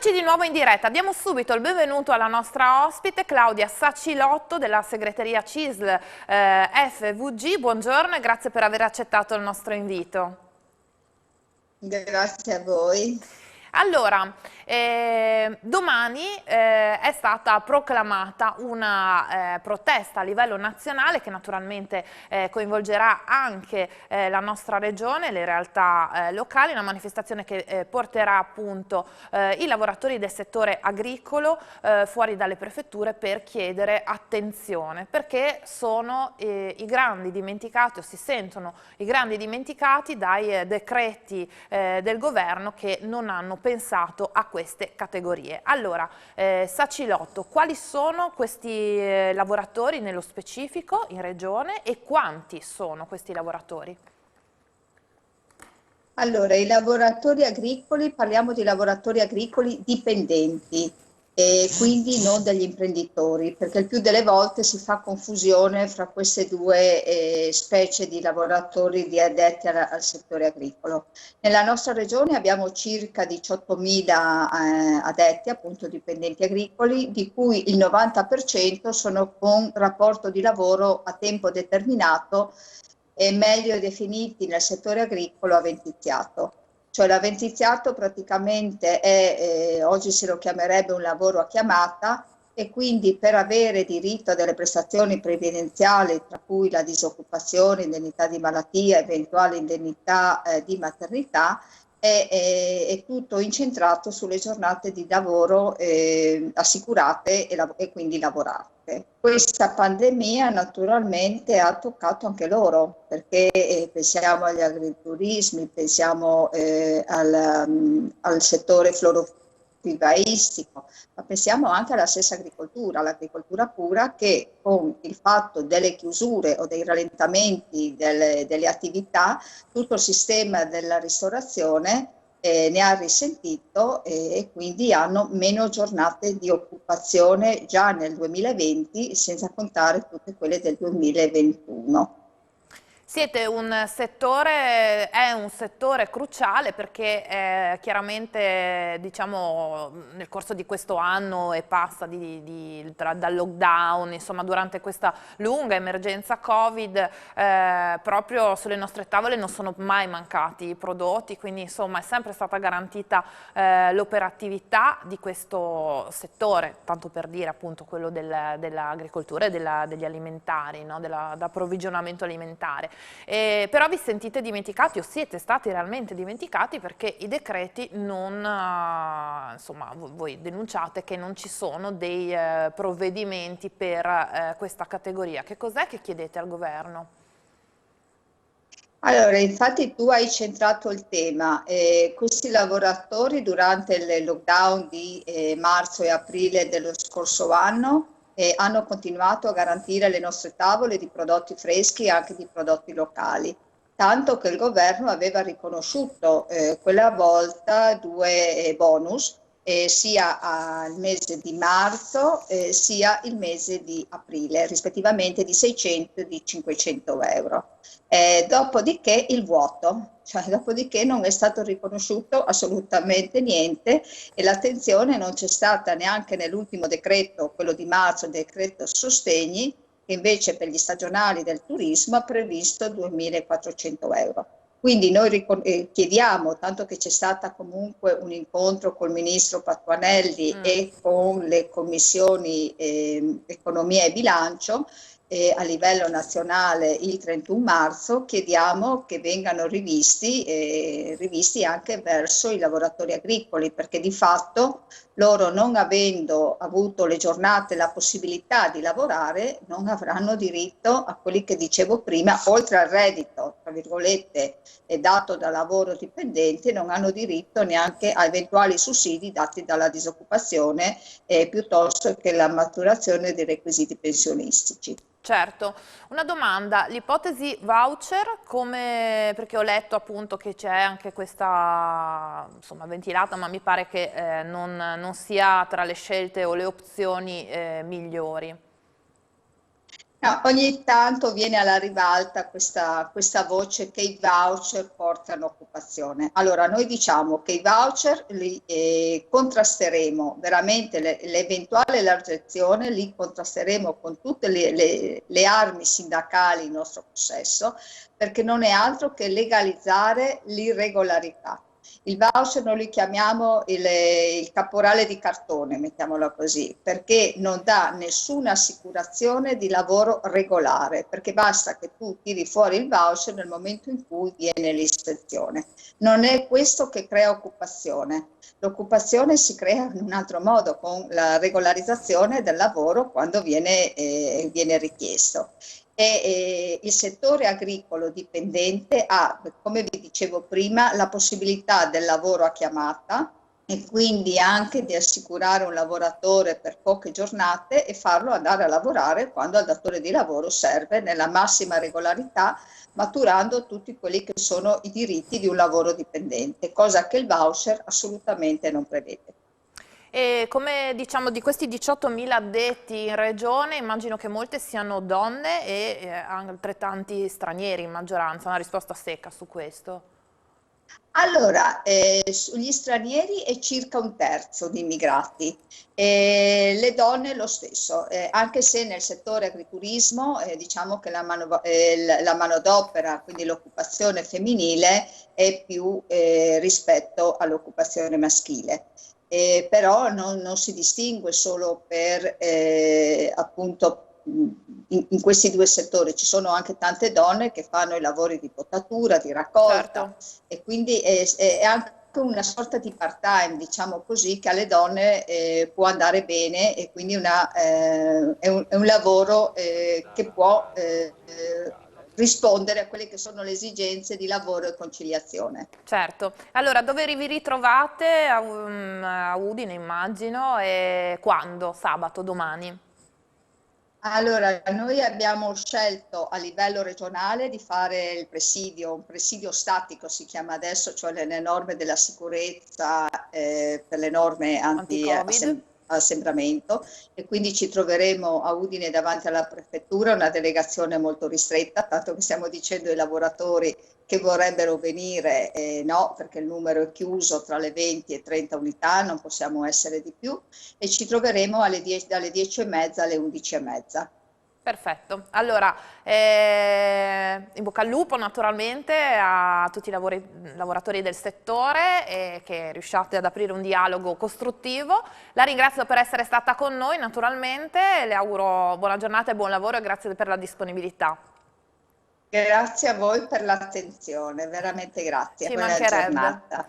Eccoci di nuovo in diretta, diamo subito il benvenuto alla nostra ospite Claudia Sacilotto della segreteria CISL FVG. Buongiorno e grazie per aver accettato il nostro invito. Grazie a voi. Allora, domani è stata proclamata una protesta a livello nazionale che naturalmente coinvolgerà anche la nostra regione, le realtà locali, una manifestazione che porterà appunto i lavoratori del settore agricolo fuori dalle prefetture per chiedere attenzione, perché sono i grandi dimenticati o si sentono i grandi dimenticati dai decreti del governo che non hanno pensato a queste categorie. Allora, Sacilotto, quali sono questi lavoratori nello specifico in regione e quanti sono questi lavoratori? Allora, i lavoratori agricoli, parliamo di lavoratori agricoli dipendenti e quindi non degli imprenditori, perché il più delle volte si fa confusione fra queste due specie di lavoratori addetti al settore agricolo. Nella nostra regione abbiamo circa 18.000 addetti, appunto dipendenti agricoli, di cui il 90% sono con rapporto di lavoro a tempo determinato e meglio definiti nel settore agricolo avventiziato. Cioè l'avventiziato praticamente è, oggi se lo chiamerebbe un lavoro a chiamata, e quindi per avere diritto a delle prestazioni previdenziali, tra cui la disoccupazione, indennità di malattia, eventuale indennità di maternità, è tutto incentrato sulle giornate di lavoro assicurate e quindi lavorate. Questa pandemia naturalmente ha toccato anche loro, perché pensiamo agli agriturismi, pensiamo al settore florovivaistico, ma pensiamo anche alla stessa agricoltura, l'agricoltura pura, che con il fatto delle chiusure o dei rallentamenti delle attività, tutto il sistema della ristorazione ne ha risentito e quindi hanno meno giornate di occupazione già nel 2020, senza contare tutte quelle del 2021. Siete un settore, è un settore cruciale perché chiaramente diciamo, nel corso di questo anno e passa dal lockdown, insomma durante questa lunga emergenza Covid, proprio sulle nostre tavole non sono mai mancati i prodotti, quindi insomma è sempre stata garantita l'operatività di questo settore, tanto per dire appunto quello dell'agricoltura e degli alimentari, no? Dell'approvvigionamento alimentare. Però vi sentite dimenticati o siete stati realmente dimenticati perché i decreti non, insomma voi denunciate che non ci sono dei provvedimenti per questa categoria. Che cos'è che chiedete al governo? Allora, infatti tu hai centrato il tema. Questi lavoratori durante il lockdown di marzo e aprile dello scorso anno hanno continuato a garantire le nostre tavole di prodotti freschi e anche di prodotti locali, tanto che il governo aveva riconosciuto quella volta due bonus, sia al mese di marzo sia il mese di aprile, rispettivamente di 600 e di 500 euro. Dopodiché il vuoto, cioè dopodiché non è stato riconosciuto assolutamente niente e l'attenzione non c'è stata neanche nell'ultimo decreto, quello di marzo, il decreto sostegni, che invece per gli stagionali del turismo ha previsto 2.400 euro. Quindi noi chiediamo, tanto che c'è stato comunque un incontro col ministro Patuanelli e con le commissioni economia e bilancio, a livello nazionale il 31 marzo, chiediamo che vengano rivisti anche verso i lavoratori agricoli, perché di fatto loro, non avendo avuto le giornate, la possibilità di lavorare, non avranno diritto a quelli che dicevo prima, oltre al reddito, tra virgolette, dato da lavoro dipendente, non hanno diritto neanche a eventuali sussidi dati dalla disoccupazione piuttosto che la maturazione dei requisiti pensionistici. Certo, una domanda, l'ipotesi voucher, come, perché ho letto appunto che c'è anche questa, insomma, ventilata, ma mi pare che non sia tra le scelte o le opzioni migliori. No, ogni tanto viene alla ribalta questa voce che i voucher portano occupazione. Allora, noi diciamo che i voucher li contrasteremo veramente, l'eventuale elargizione li contrasteremo con tutte le armi sindacali in nostro possesso, perché non è altro che legalizzare l'irregolarità. Il voucher noi li chiamiamo il caporale di cartone, mettiamolo così, perché non dà nessuna assicurazione di lavoro regolare, perché basta che tu tiri fuori il voucher nel momento in cui viene l'ispezione. Non è questo che crea occupazione. L'occupazione si crea in un altro modo, con la regolarizzazione del lavoro quando viene richiesto. Il settore agricolo dipendente ha, come vi dicevo prima, la possibilità del lavoro a chiamata e quindi anche di assicurare un lavoratore per poche giornate e farlo andare a lavorare quando al datore di lavoro serve, nella massima regolarità, maturando tutti quelli che sono i diritti di un lavoro dipendente, cosa che il voucher assolutamente non prevede. E come diciamo di questi 18.000 addetti in regione, immagino che molte siano donne e altrettanti stranieri in maggioranza, una risposta secca su questo. Allora, sugli stranieri è circa un terzo di immigrati, le donne lo stesso, anche se nel settore agriturismo diciamo che la manodopera, quindi l'occupazione femminile, è più rispetto all'occupazione maschile. Però non si distingue solo per appunto in questi due settori, ci sono anche tante donne che fanno i lavori di potatura, di raccolta, Certo. e quindi è anche una sorta di part-time, diciamo così, che alle donne può andare bene, e quindi è un lavoro che può rispondere a quelle che sono le esigenze di lavoro e conciliazione. Certo. Allora, dove vi ritrovate? A Udine, immagino, e quando? Sabato, domani? Allora, noi abbiamo scelto a livello regionale di fare il presidio, un presidio statico si chiama adesso, cioè le norme della sicurezza per le norme Anti-Covid? anti-assembramento, e quindi ci troveremo a Udine davanti alla prefettura, una delegazione molto ristretta, tanto che stiamo dicendo ai lavoratori che vorrebbero venire, no, perché il numero è chiuso tra le 20 e 30 unità, non possiamo essere di più, e ci troveremo dalle 10:30 alle 11:30. Perfetto. Allora, in bocca al lupo naturalmente a tutti i lavoratori del settore e che riusciate ad aprire un dialogo costruttivo. La ringrazio per essere stata con noi naturalmente, le auguro buona giornata e buon lavoro e grazie per la disponibilità. Grazie a voi per l'attenzione, veramente grazie, Ci buona mancherebbe. giornata.